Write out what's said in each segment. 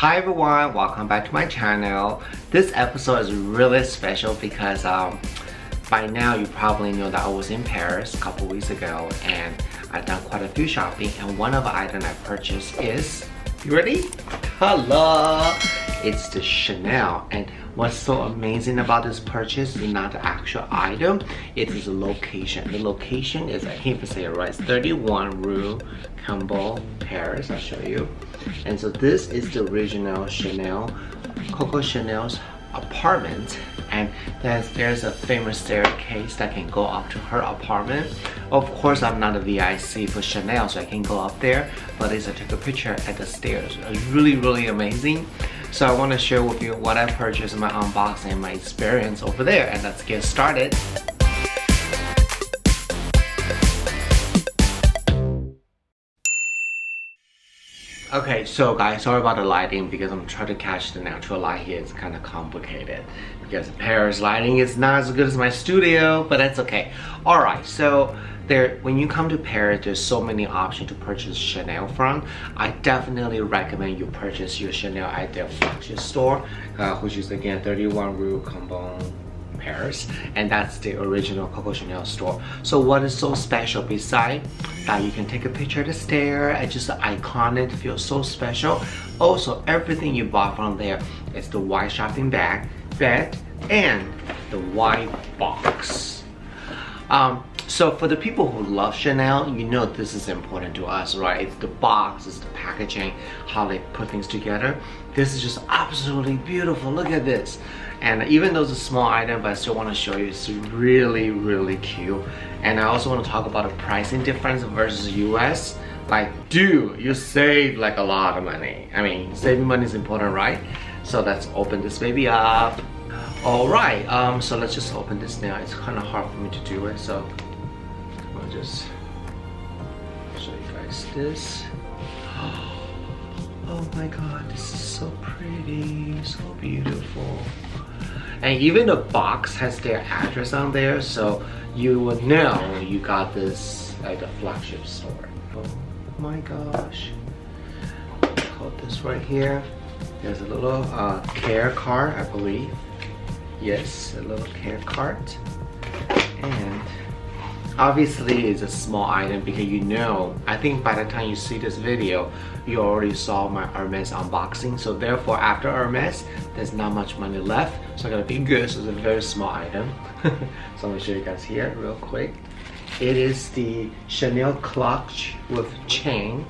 Hi everyone, welcome back to my channel. This episode is really special because by now you probably know that I was in Paris a couple weeks ago and I've done quite a few shopping, and one of the items I purchased is, you ready? Hello! It's the Chanel. And what's so amazing about this purchase is not the actual item, it is the location. The location is, I can't even say it right, it's 31 Rue Cambon, Paris. I'll show you. And so this is the original Chanel, Coco Chanel's apartment, and there's a famous staircase that can go up to her apartment. Of course, I'm not a VIC for Chanel, so I can go up there, but I took a picture at the stairs. It's really amazing. So I want to share with you what I purchased, my unboxing, and my experience over there, and let's get started. Okay, so guys, sorry about the lighting because I'm trying to catch the natural light here. It's kind of complicated because Paris lighting is not as good as my studio, but that's okay. Alright, so when you come to Paris, there's so many options to purchase Chanel from. I definitely recommend you purchase your Chanel at their flagship store, which is again 31 Rue Cambon, Paris, and that's the original Coco Chanel store. So what is so special besides that you can take a picture of the stair and just the iconic, feels so special. Also, everything you bought from there is the white shopping bag, and the white box. So for the people who love Chanel, you know this is important to us, right? It's the box, it's the packaging, how they put things together. This is just absolutely beautiful. Look at this. And even though it's a small item, but I still want to show you, it's really cute. And I also want to talk about the pricing difference versus US. Like, dude, you save like a lot of money. I mean, saving money is important, right? So let's open this baby up. Alright, so let's just open this now. It's kind of hard for me to do it, so I'll just show you guys this. Oh my god, this is so pretty, so beautiful. And even the box has their address on there, so you will know you got this at the flagship store. Oh my gosh. Hold this right here. There's a little care card, I believe. Yes, a little care card. And obviously it's a small item because you know, I think by the time you see this video, you already saw my Hermes unboxing. So therefore, after Hermes, there's not much money left. So I gotta be good, so it's a very small item. So I'm gonna show you guys here real quick. It is the Chanel clutch with chain.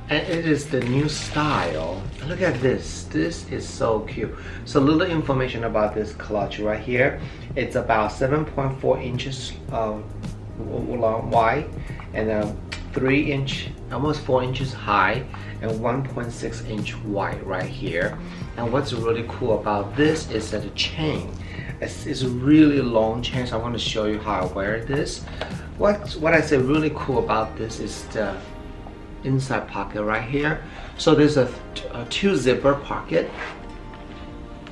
And it is the new style. Look at this. This is so cute. So a little information about this clutch right here. It's about 7.4 inches long wide and 3 inch, almost 4 inches high, and 1.6 inch wide right here. And what's really cool about this is that the chain is a really long chain. So I want to show you how I wear this. What I say really cool about this is the inside pocket right here. So there's a 2 zipper pocket,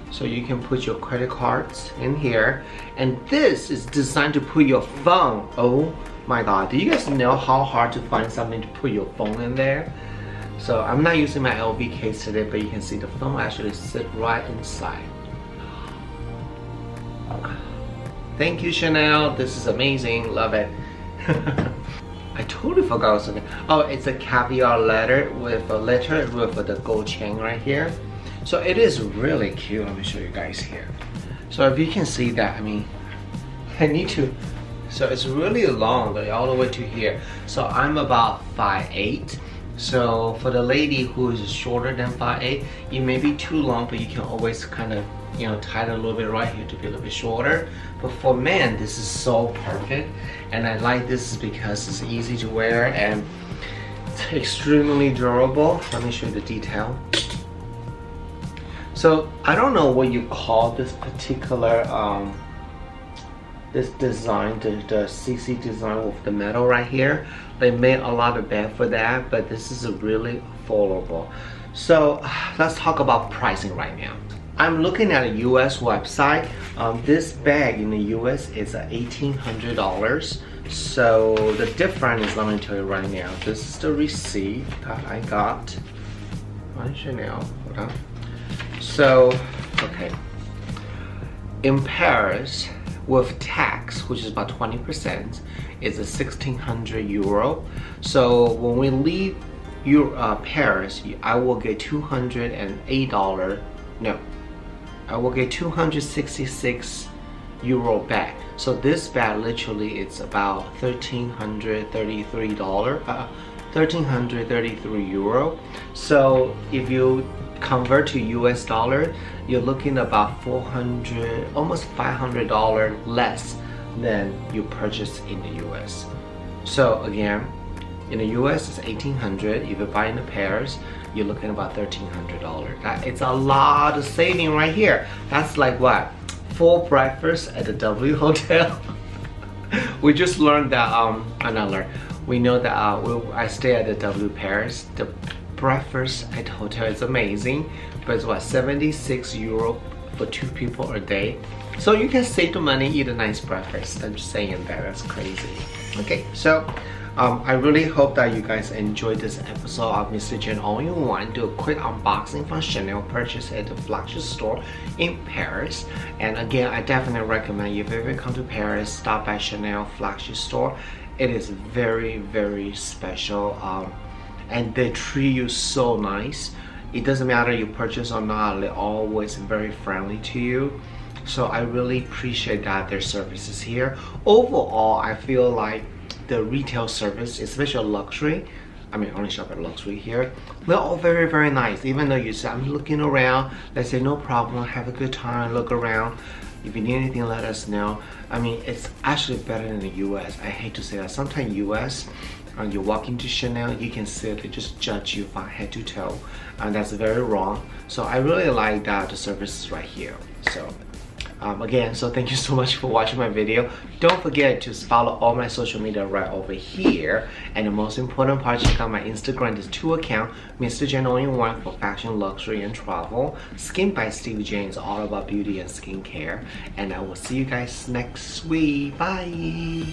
so you can put your credit cards in here, and this is designed to put your phone. Oh my god, do you guys know how hard to find something to put your phone in there? So I'm not using my LV case today, but you can see the phone actually sit right inside. Thank you, Chanel. This is amazing. Love it. I totally forgot something. Oh, it's a caviar letter with the gold chain right here. So it is really cute. Let me show you guys here. So if you can see that, I mean, I need to. So it's really long, all the way to here. So I'm about 5'8". So for the lady who is shorter than 5'8", it may be too long, but you can always kind of, you know, tie it a little bit right here to be a little bit shorter. But for men, this is so perfect, and I like this because it's easy to wear and it's extremely durable. Let me show you the detail. So I don't know what you call this particular this design, the CC design with the metal right here. They made a lot of bag for that, but this is a really affordable. So let's talk about pricing right now. I'm looking at a US website. This bag in the US is $1,800. So the difference is, let me tell you right now, this is the receipt that I got. on Chanel. Hold on. So, okay. In Paris, with tax, which is about 20%, is a 1,600 euro. So when we leave Paris, I will get $208. No, I will get 266 euro back. So this bag literally it's about $1,333. 1,333 euro. So if you convert to US dollar, you're looking about $400, almost $500 less than you purchase in the US. So again, in the US it's 1,800. If you buy in the Paris, you're looking about $1,300. It's a lot of saving right here. That's like what? Full breakfast at the W Hotel. We just learned that we know that I stay at the W Paris. The breakfast at the hotel is amazing, but it's what, 76 euro for 2 people a day. So you can save the money, eat a nice breakfast. I'm just saying that's crazy. Okay, so I really hope that you guys enjoyed this episode of Mr. Jen All-in-One. Do a quick unboxing from Chanel purchase at the flagship store in Paris. And again, I definitely recommend you, if you ever come to Paris, stop by Chanel flagship store. It is very, very special. And they treat you so nice. It doesn't matter you purchase or not, they're always very friendly to you. So I really appreciate that their services here. Overall, I feel like the retail service, especially luxury, I mean only shop at luxury here, they're all very, very nice. Even though you say I'm looking around, they say no problem, have a good time, look around. If you need anything, let us know. I mean, it's actually better than the US. I hate to say that. Sometimes US, you walk into Chanel, you can see they just judge you from head to toe, and that's very wrong. So I really like that the service is right here. So again, so thank you so much for watching my video. Don't forget to follow all my social media right over here, and the most important part, check out my Instagram. There's 2 accounts, Mr. Jen All-in-One for fashion, luxury, and travel. Skin by Steve Jen is all about beauty and skincare. And I will see you guys next week. Bye.